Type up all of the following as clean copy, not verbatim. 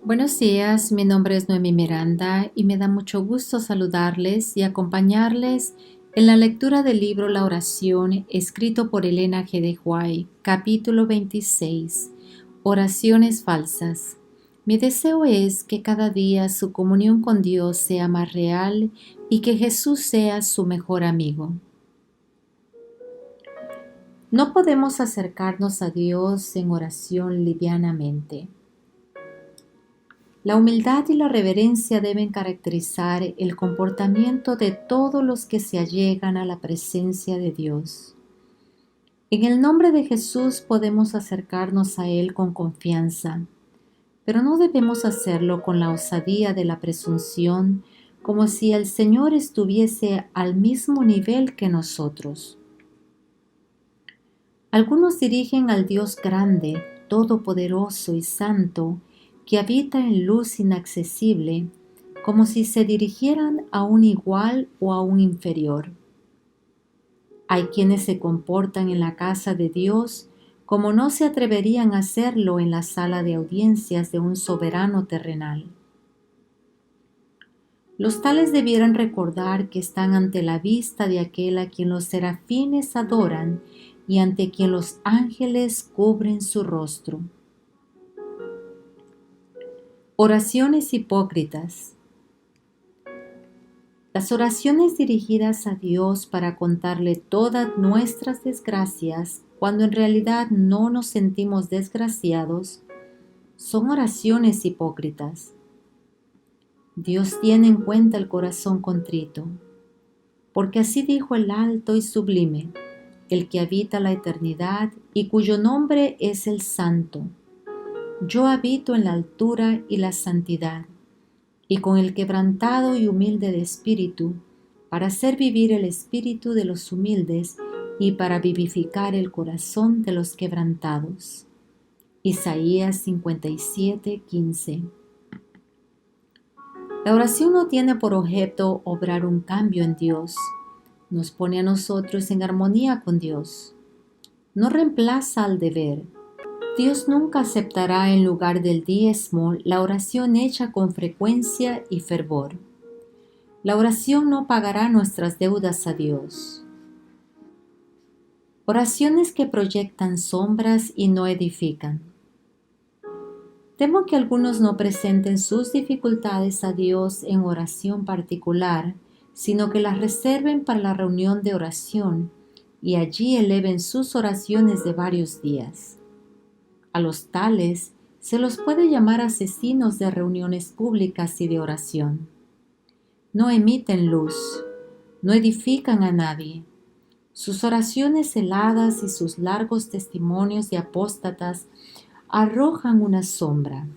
Buenos días, mi nombre es Noemi Miranda y me da mucho gusto saludarles y acompañarles en la lectura del libro La Oración, escrito por Elena G. de White, capítulo 26, Oraciones falsas. Mi deseo es que cada día su comunión con Dios sea más real y que Jesús sea su mejor amigo. No podemos acercarnos a Dios en oración livianamente. La humildad y la reverencia deben caracterizar el comportamiento de todos los que se allegan a la presencia de Dios. En el nombre de Jesús podemos acercarnos a Él con confianza, pero no debemos hacerlo con la osadía de la presunción, como si el Señor estuviese al mismo nivel que nosotros. Algunos dirigen al Dios grande, todopoderoso y santo, que habita en luz inaccesible, como si se dirigieran a un igual o a un inferior. Hay quienes se comportan en la casa de Dios como no se atreverían a hacerlo en la sala de audiencias de un soberano terrenal. Los tales debieran recordar que están ante la vista de aquel a quien los serafines adoran y ante quien los ángeles cubren su rostro. Oraciones hipócritas. Las oraciones dirigidas a Dios para contarle todas nuestras desgracias, cuando en realidad no nos sentimos desgraciados, son oraciones hipócritas. Dios tiene en cuenta el corazón contrito, porque así dijo el alto y sublime, el que habita la eternidad y cuyo nombre es el Santo. Yo habito en la altura y la santidad, y con el quebrantado y humilde de espíritu, para hacer vivir el espíritu de los humildes y para vivificar el corazón de los quebrantados. Isaías 57:15. La oración no tiene por objeto obrar un cambio en Dios, nos pone a nosotros en armonía con Dios. No reemplaza al deber. Dios nunca aceptará en lugar del diezmo la oración hecha con frecuencia y fervor. La oración no pagará nuestras deudas a Dios. Oraciones que proyectan sombras y no edifican. Temo que algunos no presenten sus dificultades a Dios en oración particular, sino que las reserven para la reunión de oración y allí eleven sus oraciones de varios días. A los tales se los puede llamar asesinos de reuniones públicas y de oración. No emiten luz, no edifican a nadie. Sus oraciones heladas y sus largos testimonios de apóstatas arrojan una sombra.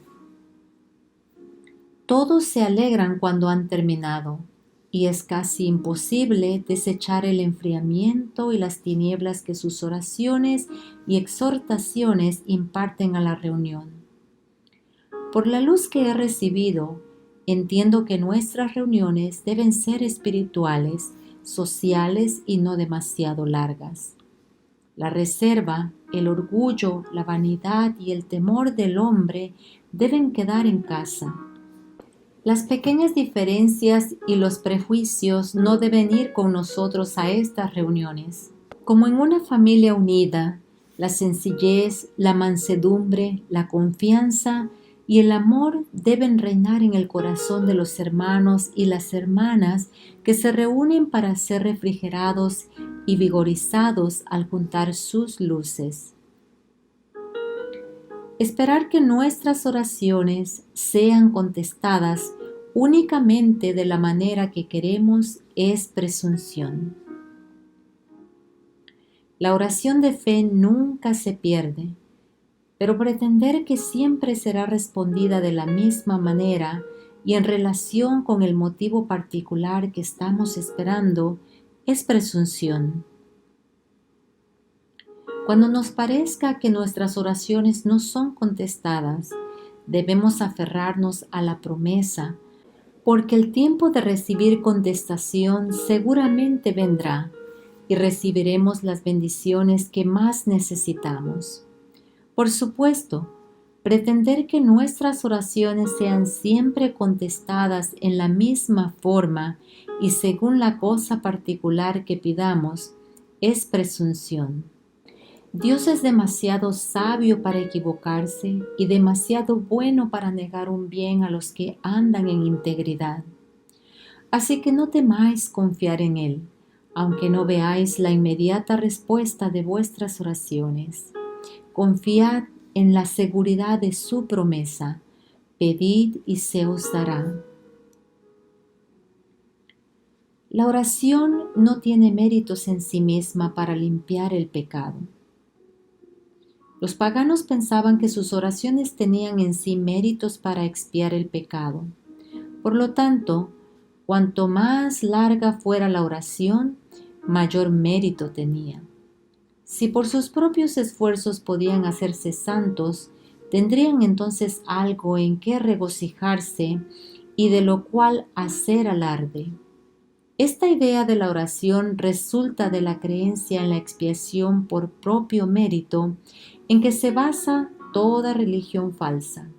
Todos se alegran cuando han terminado, y es casi imposible desechar el enfriamiento y las tinieblas que sus oraciones y exhortaciones imparten a la reunión. Por la luz que he recibido, entiendo que nuestras reuniones deben ser espirituales, sociales y no demasiado largas. La reserva, el orgullo, la vanidad y el temor del hombre deben quedar en casa. Las pequeñas diferencias y los prejuicios no deben ir con nosotros a estas reuniones. Como en una familia unida, la sencillez, la mansedumbre, la confianza y el amor deben reinar en el corazón de los hermanos y las hermanas que se reúnen para ser refrigerados y vigorizados al juntar sus luces. Esperar que nuestras oraciones sean contestadas únicamente de la manera que queremos es presunción. La oración de fe nunca se pierde, pero pretender que siempre será respondida de la misma manera y en relación con el motivo particular que estamos esperando es presunción. Cuando nos parezca que nuestras oraciones no son contestadas, debemos aferrarnos a la promesa, porque el tiempo de recibir contestación seguramente vendrá y recibiremos las bendiciones que más necesitamos. Por supuesto, Pretender que nuestras oraciones sean siempre contestadas en la misma forma y según la cosa particular que pidamos es presunción. Dios es demasiado sabio para equivocarse y demasiado bueno para negar un bien a los que andan en integridad. Así que no temáis confiar en Él, aunque no veáis la inmediata respuesta de vuestras oraciones. Confiad en la seguridad de su promesa. Pedid y se os dará. La oración no tiene méritos en sí misma para limpiar el pecado. Los paganos pensaban que sus oraciones tenían en sí méritos para expiar el pecado. Por lo tanto, cuanto más larga fuera la oración, mayor mérito tenía. Si por sus propios esfuerzos podían hacerse santos, tendrían entonces algo en que regocijarse y de lo cual hacer alarde. Esta idea de la oración resulta de la creencia en la expiación por propio mérito en que se basa toda religión falsa.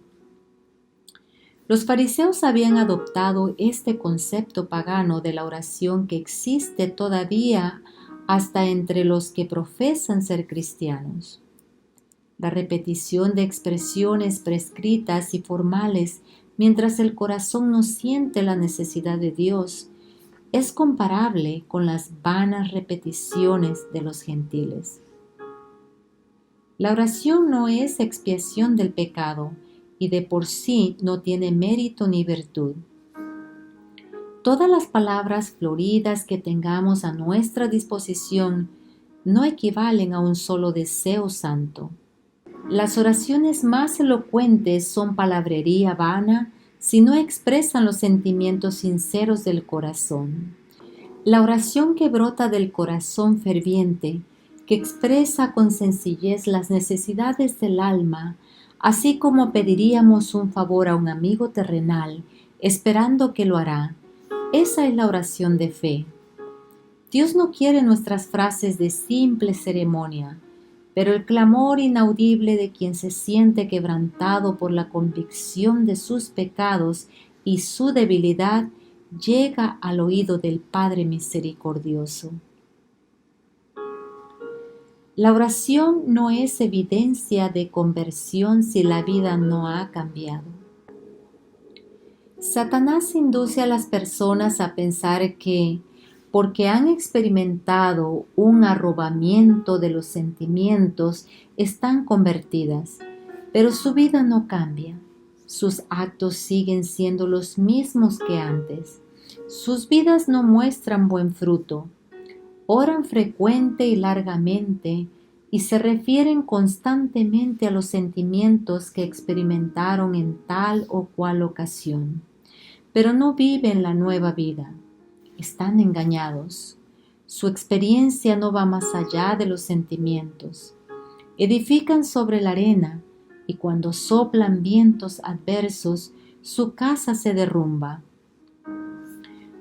Los fariseos habían adoptado este concepto pagano de la oración que existe todavía hasta entre los que profesan ser cristianos. La repetición de expresiones prescritas y formales mientras el corazón no siente la necesidad de Dios es comparable con las vanas repeticiones de los gentiles. La oración no es expiación del pecado y de por sí no tiene mérito ni virtud. Todas las palabras floridas que tengamos a nuestra disposición no equivalen a un solo deseo santo. Las oraciones más elocuentes son palabrería vana si no expresan los sentimientos sinceros del corazón. La oración que brota del corazón ferviente, que expresa con sencillez las necesidades del alma, así como pediríamos un favor a un amigo terrenal, esperando que lo hará. Esa es la oración de fe. Dios no quiere nuestras frases de simple ceremonia, pero el clamor inaudible de quien se siente quebrantado por la convicción de sus pecados y su debilidad llega al oído del Padre misericordioso. La oración no es evidencia de conversión si la vida no ha cambiado. Satanás induce a las personas a pensar que, porque han experimentado un arrobamiento de los sentimientos, están convertidas, pero su vida no cambia. Sus actos siguen siendo los mismos que antes. Sus vidas no muestran buen fruto. Oran frecuente y largamente y se refieren constantemente a los sentimientos que experimentaron en tal o cual ocasión, pero no viven la nueva vida. Están engañados. Su experiencia no va más allá de los sentimientos. Edifican sobre la arena y cuando soplan vientos adversos, su casa se derrumba.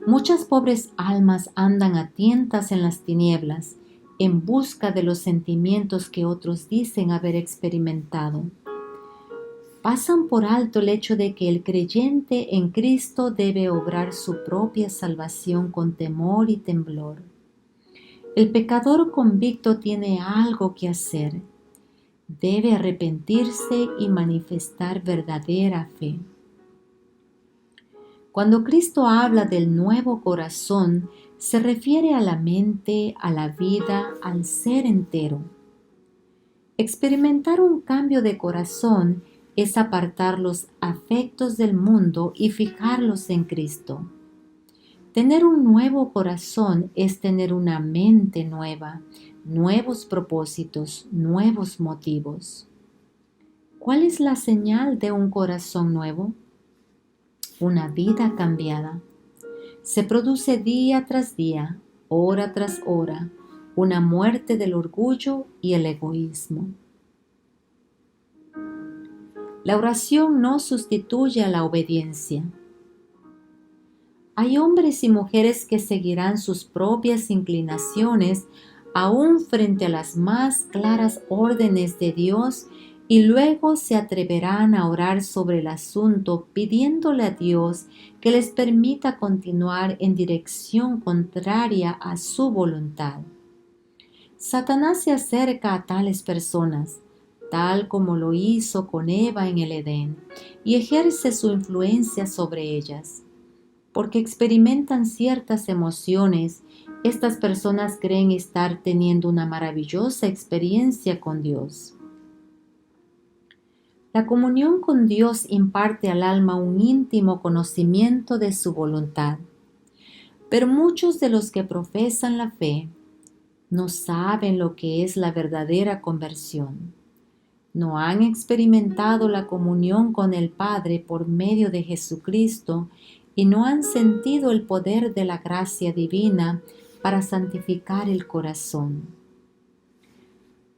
Muchas pobres almas andan a tientas en las tinieblas, en busca de los sentimientos que otros dicen haber experimentado. Pasan por alto el hecho de que el creyente en Cristo debe obrar su propia salvación con temor y temblor. El pecador convicto tiene algo que hacer. Debe arrepentirse y manifestar verdadera fe. Cuando Cristo habla del nuevo corazón, se refiere a la mente, a la vida, al ser entero. Experimentar un cambio de corazón es apartar los afectos del mundo y fijarlos en Cristo. Tener un nuevo corazón es tener una mente nueva, nuevos propósitos, nuevos motivos. ¿Cuál es la señal de un corazón nuevo? Una vida cambiada. Se produce día tras día, hora tras hora, una muerte del orgullo y el egoísmo. La oración no sustituye a la obediencia. Hay hombres y mujeres que seguirán sus propias inclinaciones aún frente a las más claras órdenes de Dios y luego se atreverán a orar sobre el asunto pidiéndole a Dios que les permita continuar en dirección contraria a su voluntad. Satanás se acerca a tales personas, tal como lo hizo con Eva en el Edén, y ejerce su influencia sobre ellas. Porque experimentan ciertas emociones, estas personas creen estar teniendo una maravillosa experiencia con Dios. La comunión con Dios imparte al alma un íntimo conocimiento de su voluntad, pero muchos de los que profesan la fe no saben lo que es la verdadera conversión. No han experimentado la comunión con el Padre por medio de Jesucristo y no han sentido el poder de la gracia divina para santificar el corazón.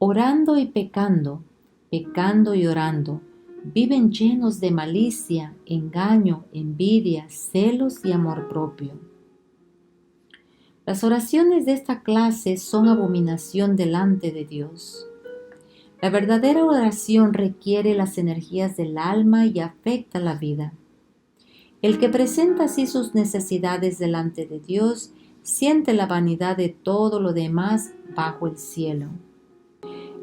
Orando y pecando, pecando y orando, viven llenos de malicia, engaño, envidia, celos y amor propio. Las oraciones de esta clase son abominación delante de Dios. La verdadera oración requiere las energías del alma y afecta la vida. El que presenta así sus necesidades delante de Dios siente la vanidad de todo lo demás bajo el cielo.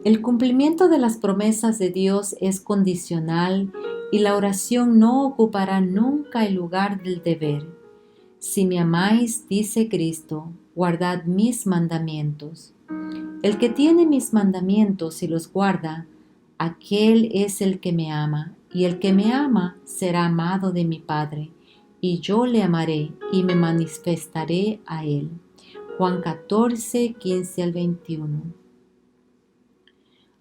El cumplimiento de las promesas de Dios es condicional y la oración no ocupará nunca el lugar del deber. Si me amáis, dice Cristo, guardad mis mandamientos. El que tiene mis mandamientos y los guarda, aquel es el que me ama, y el que me ama será amado de mi Padre, y yo le amaré y me manifestaré a él. Juan 14, 15 al 21.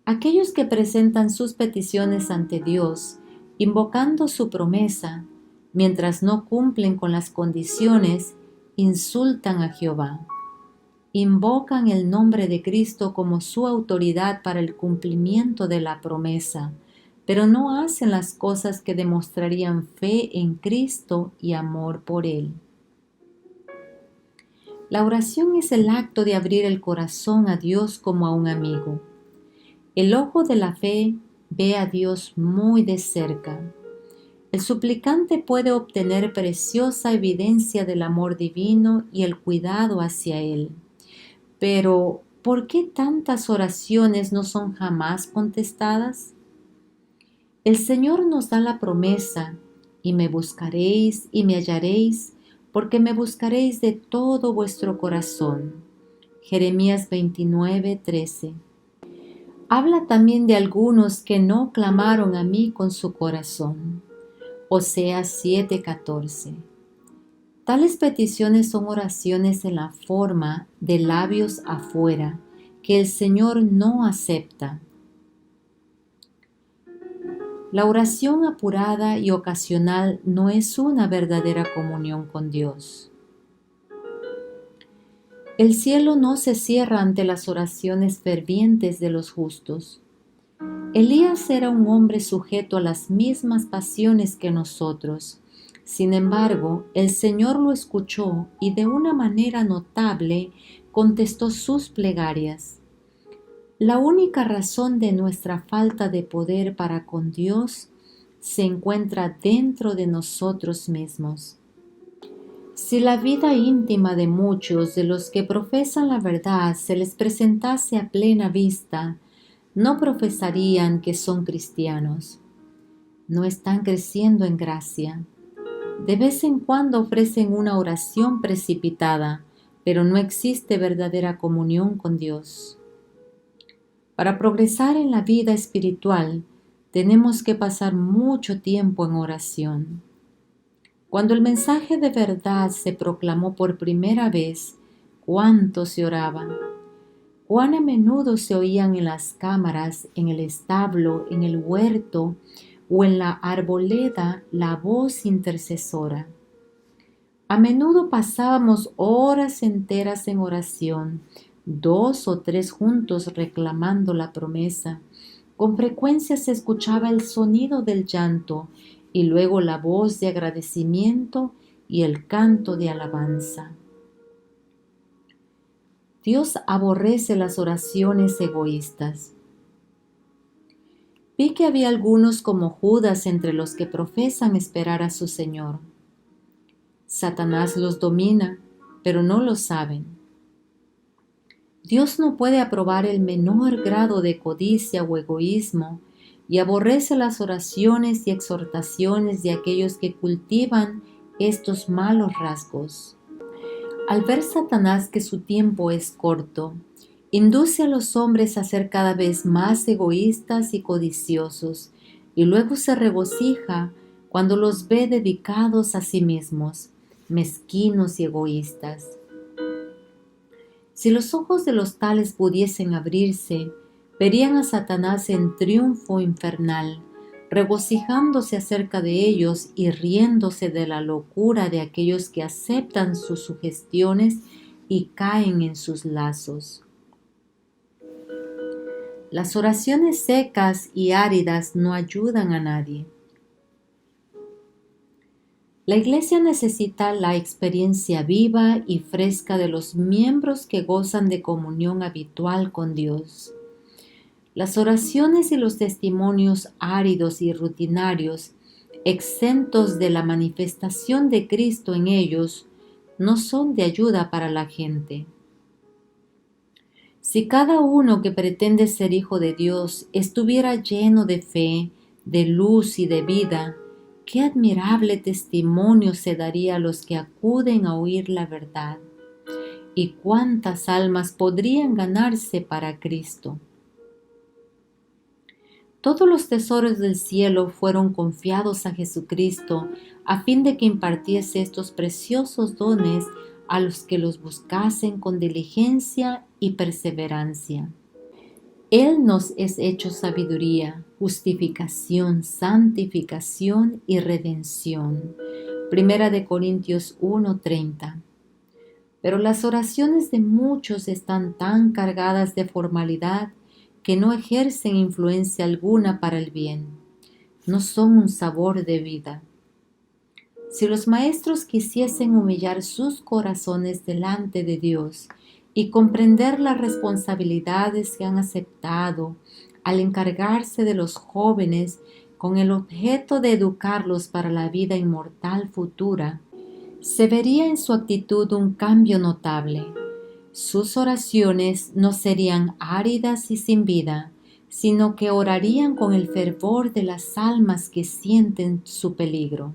Aquellos que presentan sus peticiones ante Dios, invocando su promesa, mientras no cumplen con las condiciones, insultan a Jehová. Invocan el nombre de Cristo como su autoridad para el cumplimiento de la promesa, pero no hacen las cosas que demostrarían fe en Cristo y amor por Él. La oración es el acto de abrir el corazón a Dios como a un amigo. El ojo de la fe ve a Dios muy de cerca. El suplicante puede obtener preciosa evidencia del amor divino y el cuidado hacia Él. Pero, ¿por qué tantas oraciones no son jamás contestadas? El Señor nos da la promesa, y me buscaréis y me hallaréis, porque me buscaréis de todo vuestro corazón. Jeremías 29:13. Habla también de algunos que no clamaron a mí con su corazón. Oseas 7:14. Tales peticiones son oraciones en la forma de labios afuera, que el Señor no acepta. La oración apurada y ocasional no es una verdadera comunión con Dios. El cielo no se cierra ante las oraciones fervientes de los justos. Elías era un hombre sujeto a las mismas pasiones que nosotros. Sin embargo, el Señor lo escuchó y de una manera notable contestó sus plegarias. La única razón de nuestra falta de poder para con Dios se encuentra dentro de nosotros mismos. Si la vida íntima de muchos de los que profesan la verdad se les presentase a plena vista, no profesarían que son cristianos. No están creciendo en gracia. De vez en cuando ofrecen una oración precipitada, pero no existe verdadera comunión con Dios. Para progresar en la vida espiritual, tenemos que pasar mucho tiempo en oración. Cuando el mensaje de verdad se proclamó por primera vez, ¿cuánto se oraba? ¿Cuán a menudo se oían en las cámaras, en el establo, en el huerto o en la arboleda la voz intercesora? A menudo pasábamos horas enteras en oración, 2 o 3 juntos reclamando la promesa. Con frecuencia se escuchaba el sonido del llanto y luego la voz de agradecimiento y el canto de alabanza. Dios aborrece las oraciones egoístas. Vi que había algunos como Judas entre los que profesan esperar a su Señor. Satanás los domina, pero no lo saben. Dios no puede aprobar el menor grado de codicia o egoísmo y aborrece las oraciones y exhortaciones de aquellos que cultivan estos malos rasgos. Al ver Satanás que su tiempo es corto, induce a los hombres a ser cada vez más egoístas y codiciosos, y luego se regocija cuando los ve dedicados a sí mismos, mezquinos y egoístas. Si los ojos de los tales pudiesen abrirse, verían a Satanás en triunfo infernal, regocijándose acerca de ellos y riéndose de la locura de aquellos que aceptan sus sugestiones y caen en sus lazos. Las oraciones secas y áridas no ayudan a nadie. La Iglesia necesita la experiencia viva y fresca de los miembros que gozan de comunión habitual con Dios. Las oraciones y los testimonios áridos y rutinarios, exentos de la manifestación de Cristo en ellos, no son de ayuda para la gente. Si cada uno que pretende ser hijo de Dios estuviera lleno de fe, de luz y de vida, qué admirable testimonio se daría a los que acuden a oír la verdad, y cuántas almas podrían ganarse para Cristo. Todos los tesoros del cielo fueron confiados a Jesucristo a fin de que impartiese estos preciosos dones a los que los buscasen con diligencia y perseverancia. Él nos es hecho sabiduría, justificación, santificación y redención. Primera de Corintios 1:30. Pero las oraciones de muchos están tan cargadas de formalidad que no ejercen influencia alguna para el bien. No son un sabor de vida. Si los maestros quisiesen humillar sus corazones delante de Dios y comprender las responsabilidades que han aceptado al encargarse de los jóvenes con el objeto de educarlos para la vida inmortal futura, se vería en su actitud un cambio notable. Sus oraciones no serían áridas y sin vida, sino que orarían con el fervor de las almas que sienten su peligro.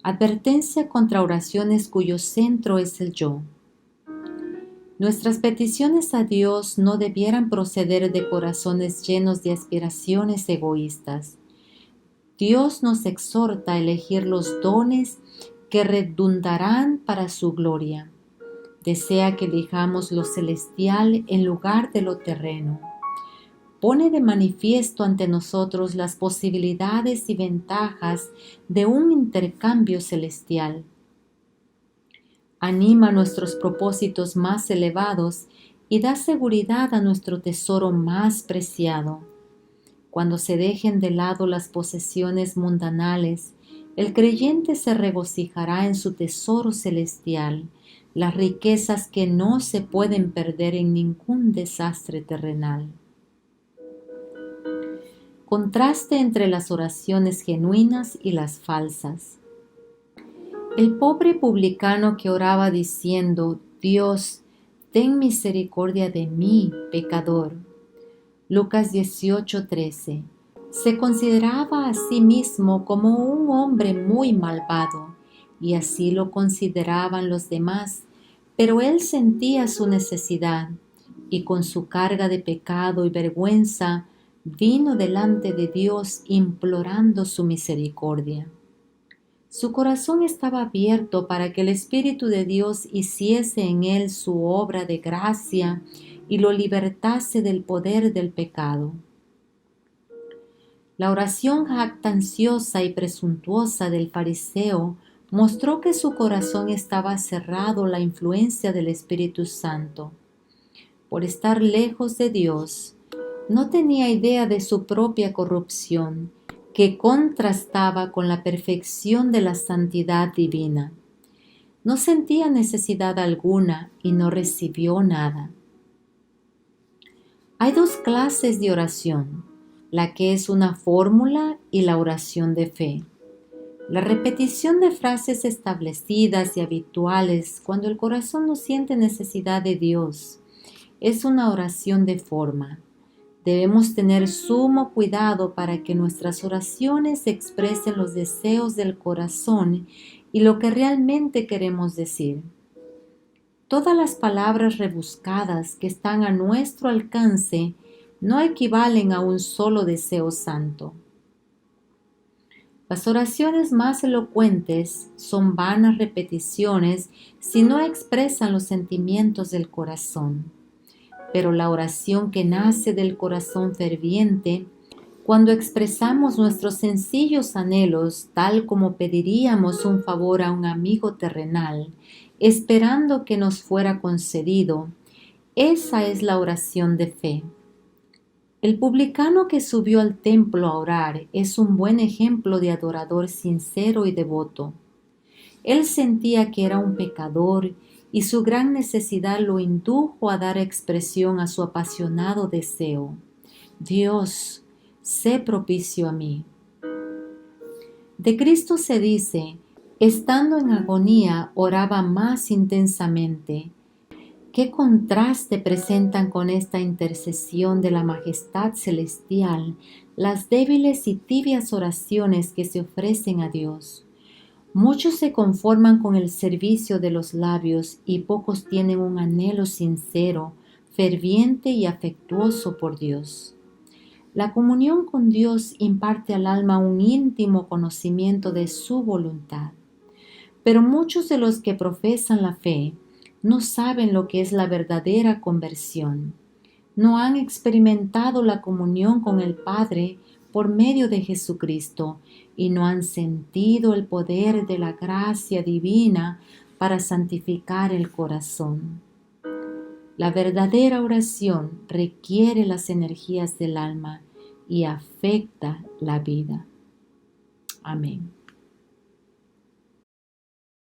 Advertencia contra oraciones cuyo centro es el yo. Nuestras peticiones a Dios no debieran proceder de corazones llenos de aspiraciones egoístas. Dios nos exhorta a elegir los dones que redundarán para su gloria. Desea que elijamos lo celestial en lugar de lo terreno. Pone de manifiesto ante nosotros las posibilidades y ventajas de un intercambio celestial. Anima nuestros propósitos más elevados y da seguridad a nuestro tesoro más preciado. Cuando se dejen de lado las posesiones mundanales, el creyente se regocijará en su tesoro celestial, las riquezas que no se pueden perder en ningún desastre terrenal. Contraste entre las oraciones genuinas y las falsas. El pobre publicano que oraba diciendo: Dios, ten misericordia de mí, pecador. Lucas 18:13. Se consideraba a sí mismo como un hombre muy malvado, y así lo consideraban los demás, pero él sentía su necesidad, y con su carga de pecado y vergüenza, vino delante de Dios implorando su misericordia. Su corazón estaba abierto para que el Espíritu de Dios hiciese en él su obra de gracia y lo libertase del poder del pecado. La oración jactanciosa y presuntuosa del fariseo mostró que su corazón estaba cerrado a la influencia del Espíritu Santo. Por estar lejos de Dios, no tenía idea de su propia corrupción, que contrastaba con la perfección de la santidad divina. No sentía necesidad alguna y no recibió nada. Hay dos clases de oración, la que es una fórmula y la oración de fe. La repetición de frases establecidas y habituales cuando el corazón no siente necesidad de Dios es una oración de forma. Debemos tener sumo cuidado para que nuestras oraciones expresen los deseos del corazón y lo que realmente queremos decir. Todas las palabras rebuscadas que están a nuestro alcance no equivalen a un solo deseo santo. Las oraciones más elocuentes son vanas repeticiones si no expresan los sentimientos del corazón. Pero la oración que nace del corazón ferviente, cuando expresamos nuestros sencillos anhelos tal como pediríamos un favor a un amigo terrenal, esperando que nos fuera concedido, esa es la oración de fe. El publicano que subió al templo a orar es un buen ejemplo de adorador sincero y devoto. Él sentía que era un pecador y su gran necesidad lo indujo a dar expresión a su apasionado deseo. Dios, sé propicio a mí. De Cristo se dice, estando en agonía oraba más intensamente. ¿Qué contraste presentan con esta intercesión de la majestad celestial las débiles y tibias oraciones que se ofrecen a Dios? Muchos se conforman con el servicio de los labios y pocos tienen un anhelo sincero, ferviente y afectuoso por Dios. La comunión con Dios imparte al alma un íntimo conocimiento de su voluntad. Pero muchos de los que profesan la fe no saben lo que es la verdadera conversión. No han experimentado la comunión con el Padre por medio de Jesucristo y no han sentido el poder de la gracia divina para santificar el corazón. La verdadera oración requiere las energías del alma y afecta la vida. Amén.